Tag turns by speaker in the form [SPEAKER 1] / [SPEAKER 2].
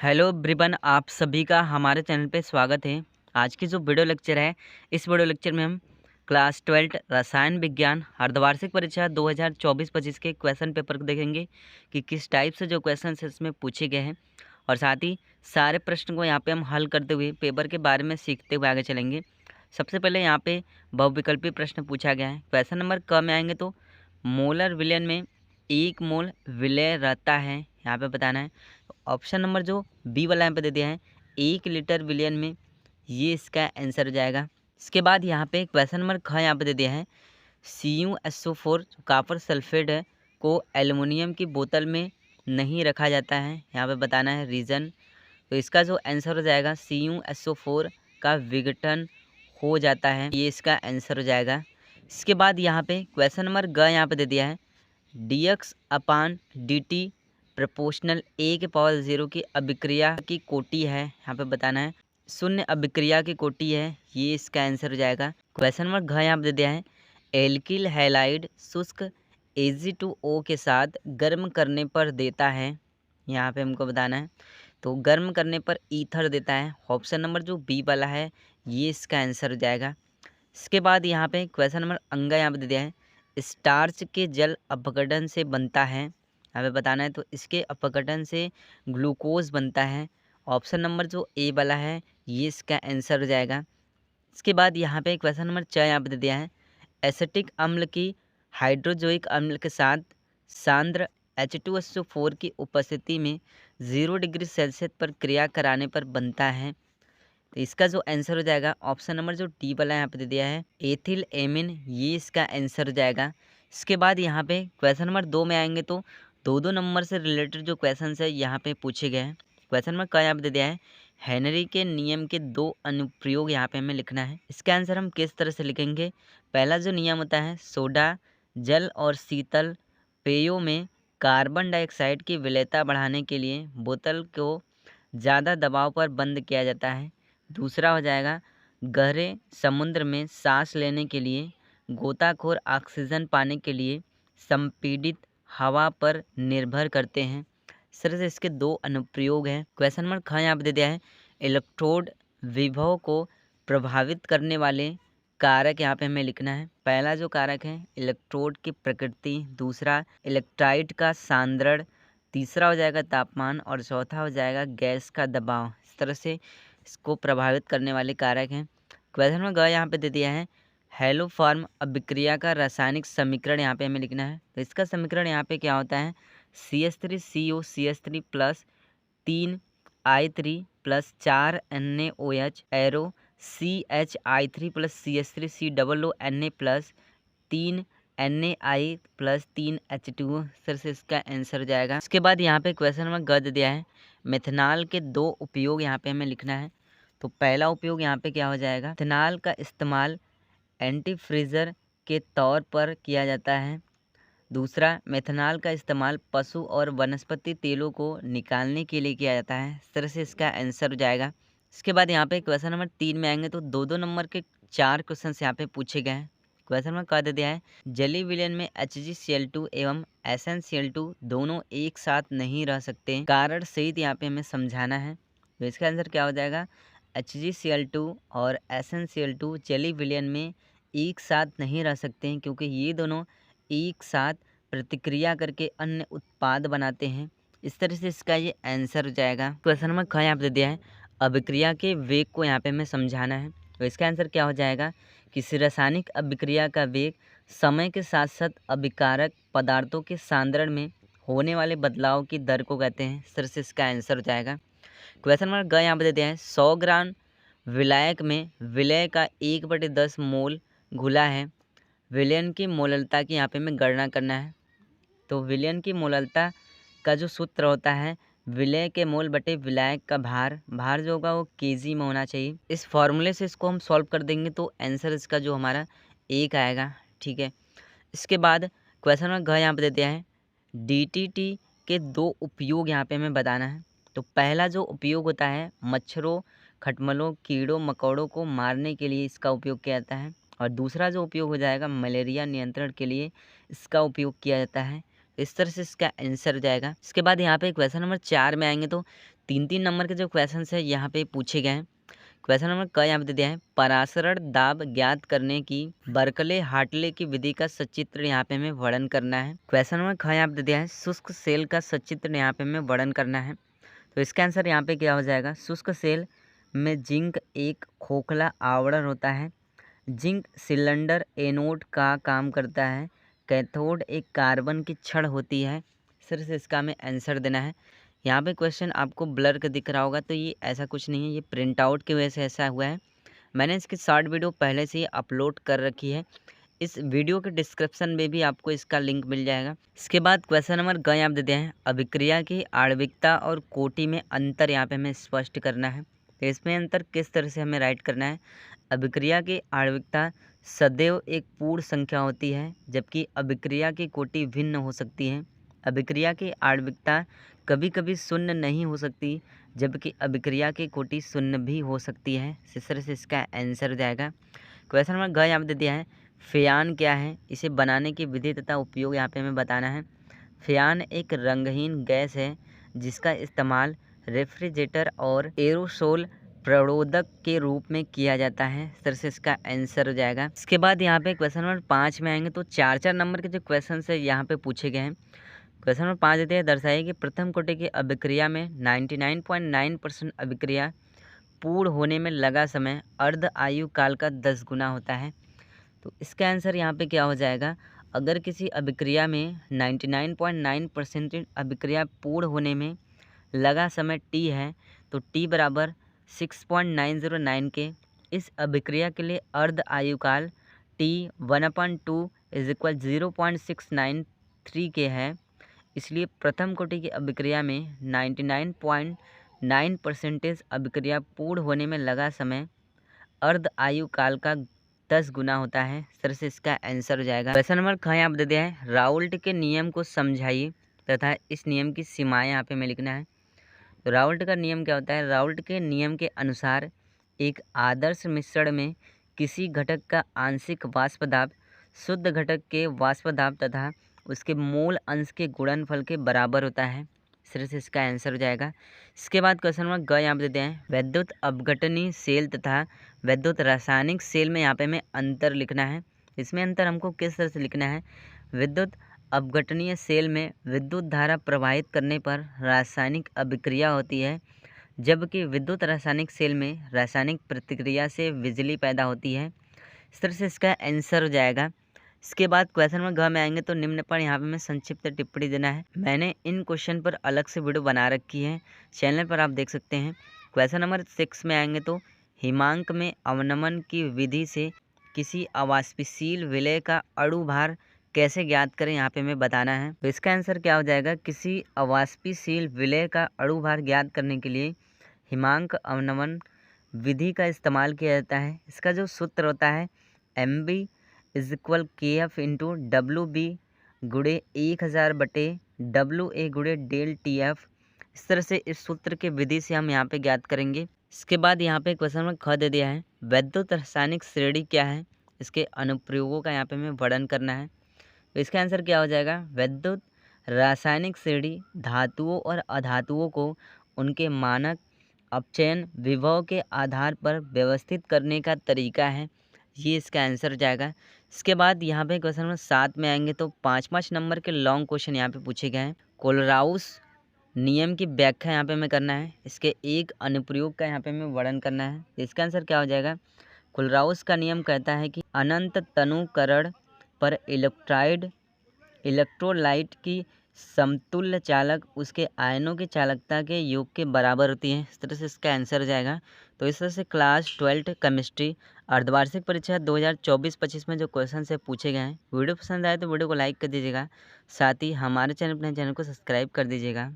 [SPEAKER 1] Hello everyone, आप सभी का हमारे चैनल पे स्वागत है। आज की जो वीडियो लेक्चर है, इस वीडियो लेक्चर में हम क्लास 12 रसायन विज्ञान अर्धवार्षिक परीक्षा 2024-25 के क्वेश्चन पेपर को देखेंगे कि किस टाइप से जो क्वेश्चन है इसमें पूछे गए हैं, और साथ ही सारे प्रश्न को यहाँ पे हम हल करते हुए पेपर के बारे में सीखते हुए आगे चलेंगे। सबसे पहले यहाँ पे बहुविकल्पी प्रश्न पूछा गया है। क्वेश्चन नंबर क में आएंगे तो मोलर विलयन में 1 मोल विलय रहता है, यहाँ पे बताना है। ऑप्शन नंबर जो बी वाला यहाँ पे दे दिया है 1 लीटर विलियन में, ये इसका आंसर हो जाएगा। इसके बाद यहाँ पे क्वेश्चन नंबर ख यहाँ पे दे दिया है CuSO4 कापर सल्फेट है को एल्युमिनियम की बोतल में नहीं रखा जाता है, यहाँ पे बताना है रीज़न। तो इसका जो आंसर हो जाएगा CuSO4 का विघटन हो जाता है, ये इसका आंसर हो जाएगा। इसके बाद यहाँ पे क्वेश्चन नंबर ग यहाँ पे दे दिया है dx/dt प्रपोर्शनल A⁻0 की अभिक्रिया की कोटि है, यहाँ पे बताना है शून्य अभिक्रिया की कोटि है, ये इसका आंसर हो जाएगा। क्वेश्चन नंबर घ यहाँ पे दे दिया है एल्किल हैलाइड शुष्क Ag2O के साथ गर्म करने पर देता है, यहाँ पे हमको बताना है। तो गर्म करने पर ईथर देता है, ऑप्शन नंबर जो बी वाला है ये इसका आंसर हो जाएगा। इसके बाद यहाँ पे क्वेश्चन नंबर अंगा यहाँ पे दे दिया है स्टार्च के जल अपघटन से बनता है, यहाँ पे बताना है। तो इसके अपघटन से ग्लूकोज बनता है, ऑप्शन नंबर जो ए वाला है ये इसका आंसर हो जाएगा। इसके बाद यहाँ पे क्वेश्चन नंबर 4 यहाँ पे दे दिया है एसिटिक अम्ल की हाइड्रोजोइक अम्ल के साथ सांद्र H2SO4 की उपस्थिति में 0 डिग्री सेल्सियस पर क्रिया कराने पर बनता है। तो इसका जो आंसर हो जाएगा ऑप्शन नंबर जो डी वाला यहाँ पे दे दिया है एथिल एमिन, ये इसका आंसर हो जाएगा। इसके बाद यहाँ पे क्वेश्चन नंबर 2 में आएंगे तो दो नंबर से रिलेटेड जो क्वेश्चन है यहाँ पे पूछे गए हैं। क्वेश्चन नंबर का यहाँ पे दे दिया है हेनरी के नियम के 2 अनुप्रयोग यहाँ पे हमें लिखना है। इसका आंसर हम किस तरह से लिखेंगे। पहला जो नियम होता है सोडा जल और शीतल पेयों में कार्बन डाइऑक्साइड की विलेयता बढ़ाने के लिए बोतल को ज़्यादा दबाव पर बंद किया जाता है। दूसरा हो जाएगा गहरे समुद्र में सांस लेने के लिए गोताखोर ऑक्सीजन पाने के लिए संपीड़ित हवा पर निर्भर करते हैं। इस तरह से इसके 2 अनुप्रयोग हैं। क्वेश्चन नंबर ख यहाँ पे दे दिया है इलेक्ट्रोड विभव को प्रभावित करने वाले कारक यहाँ पे हमें लिखना है। पहला जो कारक है इलेक्ट्रोड की प्रकृति, दूसरा इलेक्ट्राइट का सांद्रण, तीसरा हो जाएगा तापमान और चौथा हो जाएगा गैस का दबाव। इस तरह से इसको प्रभावित करने वाले कारक हैं। क्वेश्चन में ग यहाँ पे दे दिया है हेलो फॉर्म अभिक्रिया का रासायनिक समीकरण यहाँ पे हमें लिखना है। तो इसका समीकरण यहाँ पे क्या होता है CH3COCH3 plus 3I3 plus 4NaOH arrow CHI3 plus CH3COONA plus 3NaI plus 3H2O, sir से इसका आंसर हो जाएगा। इसके बाद यहाँ पे क्वेश्चन नंबर ग दे दिया है मेथनॉल के 2 उपयोग यहाँ पे हमें लिखना है। तो पहला उपयोग यहाँ पे क्या हो जाएगा मेथनॉल का इस्तेमाल एंटीफ्रीजर के तौर पर किया जाता है। दूसरा मेथनॉल का इस्तेमाल पशु और वनस्पति तेलों को निकालने के लिए किया जाता है। इस तरह से इसका आंसर हो जाएगा। इसके बाद यहाँ पे क्वेश्चन नंबर 3 में आएंगे तो 2 नंबर के 4 क्वेश्चन यहाँ पे पूछे गए हैं। क्वेश्चन में कह दे दिया है जलीय विलयन में HgCl2 एवं SnCl2 दोनों एक साथ नहीं रह सकते, कारण सहित यहाँ पे हमें समझाना है। तो इसका आंसर क्या हो जाएगा HgCl2 और SnCl2 जलीय विलयन में एक साथ नहीं रह सकते हैं क्योंकि ये दोनों एक साथ प्रतिक्रिया करके अन्य उत्पाद बनाते हैं। इस तरह से इसका ये आंसर हो जाएगा। क्वेश्चन नंबर ख यहाँ पे दे दिया है अभिक्रिया के वेग को यहाँ पे हमें समझाना है। तो इसका आंसर क्या हो जाएगा किसी रासायनिक अभिक्रिया का वेग समय के साथ साथ अभिकारक पदार्थों के सांद्रण में होने वाले बदलाव की दर को कहते हैं। इस तरह से इसका आंसर हो जाएगा। क्वेश्चन नंबर ग यहाँ पे दे दिया है 100 ग्राम विलायक में विलय का 1/10 मोल घुला है, विलयन की मोललता की यहाँ पे हमें गणना करना है। तो विलयन की मोललता का जो सूत्र होता है विलय के मोल बटे विलायक का भार जो होगा वो केजी में होना चाहिए। इस फॉर्मूले से इसको हम सॉल्व कर देंगे तो आंसर इसका जो हमारा 1 आएगा। ठीक है। इसके बाद क्वेश्चन में घ यहाँ पे दे दिया है DDT के 2 उपयोग यहाँ पे हमें बताना है। तो पहला जो उपयोग होता है मच्छरों, खटमलों, कीड़ों मकोड़ों को मारने के लिए इसका उपयोग किया जाता है, और दूसरा जो उपयोग हो जाएगा मलेरिया नियंत्रण के लिए इसका उपयोग किया जाता है। इस तरह से इसका आंसर हो जाएगा। इसके बाद यहाँ पे क्वेश्चन नंबर 4 में आएंगे तो 3-3 नंबर के जो क्वेश्चन है यहाँ पे पूछे गए हैं। क्वेश्चन नंबर क यहाँ पे दे दिया है, परासरण दाब ज्ञात करने की बर्कले हार्टले की विधि का सचित्र यहाँ पे हमें वर्णन करना है। क्वेश्चन नंबर ख यहाँ पे दे दिया है, शुष्क सेल का सचित्र यहाँ पे हमें वर्णन करना है। तो इसका आंसर यहाँ पे क्या हो जाएगा, शुष्क सेल में जिंक एक खोखला आवरण होता है। जिंक सिलेंडर एनोड का काम करता है। कैथोड एक कार्बन की छड़ होती है। सिर्फ इसका हमें आंसर देना है। यहाँ पे क्वेश्चन आपको ब्लर का दिख रहा होगा, तो ये ऐसा कुछ नहीं है, ये प्रिंट आउट की वजह से ऐसा हुआ है। मैंने इसकी शॉर्ट वीडियो पहले से ही अपलोड कर रखी है। इस वीडियो के डिस्क्रिप्शन में भी आपको इसका लिंक मिल जाएगा। इसके बाद क्वेश्चन नंबर ग यहाँ पे देते हैं, अभिक्रिया की आणविकता और कोटि में अंतर यहाँ पे हमें स्पष्ट करना है। तो इसमें अंतर किस तरह से हमें राइट करना है। अभिक्रिया की आणविकता सदैव एक पूर्ण संख्या होती है, जबकि अभिक्रिया की कोटि भिन्न हो सकती है। अभिक्रिया की आणविकता कभी कभी शून्य नहीं हो सकती, जबकि अभिक्रिया की कोटि शून्य भी हो सकती है। इस तरह से इसका आंसर हो जाएगा। क्वेश्चन नंबर ग यहाँ पे दे दिया है, फ़ियान क्या है, इसे बनाने की विधि तथा उपयोग यहाँ पे हमें बताना है। फ़ियान एक रंगहीन गैस है जिसका इस्तेमाल रेफ्रिजरेटर और एरोसोल प्ररोधक के रूप में किया जाता है। इस तरह से इसका आंसर हो जाएगा। इसके बाद यहाँ पे क्वेश्चन नंबर 5 में आएंगे, तो 4-4 नंबर के जो क्वेश्चन है यहाँ पे पूछे गए हैं। क्वेश्चन नंबर 5 देते हैं, दर्शाइए कि प्रथम कोटि की अभिक्रिया में 99.9% अभिक्रिया पूर्ण होने में लगा समय अर्ध आयु काल का 10 गुना होता है। तो इसका आंसर यहाँ पे क्या हो जाएगा, अगर किसी अभिक्रिया में 99.9% अभिक्रिया पूर्ण होने में लगा समय t है, तो t बराबर 6.909 के इस अभिक्रिया के लिए अर्ध आयुकाल t 1/2 इज इक्वल 0.693 के है। इसलिए प्रथम कोटि की अभिक्रिया में 99.9% अभिक्रिया पूर्ण होने में लगा समय अर्ध आयु काल का 10 गुना होता है। इस तरह से इसका आंसर हो जाएगा। क्वेश्चन नंबर ख यहाँ पे दे दिया है, राउल्ट के नियम को समझाइए तथा इस नियम की सीमाएं यहाँ पे हमें लिखना है। तो राउल्ट का नियम क्या होता है, राउल्ट के नियम के अनुसार एक आदर्श मिश्रण में किसी घटक का आंशिक वाष्प दाब शुद्ध घटक के वाष्प दाब तथा उसके मूल अंश के गुणनफल के बराबर होता है। इस तरह से इसका आंसर हो जाएगा। इसके बाद क्वेश्चन नंबर ग यहाँ पे देते हैं, विद्युत अपघटनीय सेल तथा विद्युत रासायनिक सेल में यहाँ पे हमें अंतर लिखना है। इसमें अंतर हमको किस तरह से लिखना है, विद्युत अपघटनीय सेल में विद्युत धारा प्रवाहित करने पर रासायनिक अभिक्रिया होती है, जबकि विद्युत रासायनिक सेल में रासायनिक प्रतिक्रिया से बिजली पैदा होती है। इस तरह से इसका आंसर हो जाएगा। इसके बाद क्वेश्चन नंबर घ में आएंगे, तो निम्न पर यहाँ पे हमें संक्षिप्त टिप्पणी देना है। मैंने इन क्वेश्चन पर अलग से वीडियो बना रखी है, चैनल पर आप देख सकते हैं। क्वेश्चन नंबर 6 में आएंगे, तो हिमांक में अवनमन की विधि से किसी अवाष्पशील विलय का अणु भार कैसे ज्ञात करें, यहाँ पे हमें बताना है। तो इसका आंसर क्या हो जाएगा, किसी अवाष्पशील विलय का अणु भार ज्ञात करने के लिए हिमांक अवनमन विधि का इस्तेमाल किया जाता है। इसका जो सूत्र होता है MB is equal KF into WB गुणे 1000/WA गुणे ΔTF। इस तरह से इस सूत्र के विधि से हम यहाँ पे ज्ञात करेंगे। इसके बाद यहाँ पे क्वेश्चन नंबर ख दे दिया है, वैद्युत रासायनिक श्रेणी क्या है, इसके अनुप्रयोगों का यहाँ पे हमें वर्णन करना है। तो इसका आंसर क्या हो जाएगा, वैद्युत रासायनिक श्रेणी धातुओं और अधातुओं को उनके मानक अपचयन विभव के आधार पर व्यवस्थित करने का तरीका है। ये इसका आंसर हो जाएगा। इसके बाद यहाँ पे क्वेश्चन नंबर 7 में आएंगे, तो 5-5 नंबर के लॉन्ग क्वेश्चन यहाँ पे पूछे गए हैं। कोलराउस नियम की व्याख्या यहाँ पे हमें करना है, इसके एक अनुप्रयोग का यहाँ पे हमें वर्णन करना है। इसका आंसर क्या हो जाएगा, कोलराउस का नियम कहता है कि अनंत तनुकरण पर इलेक्ट्रोलाइट की समतुल्य चालक उसके आयनों की चालकता के योग के बराबर होती है। इस तरह से इसका आंसर हो जाएगा। तो इस तरह से क्लास 12 केमिस्ट्री अर्धवार्षिक परीक्षा 2024-25 में जो क्वेश्चन से पूछे गए हैं, वीडियो पसंद आए तो वीडियो को लाइक कर दीजिएगा, साथ ही हमारे चैनल को सब्सक्राइब कर दीजिएगा।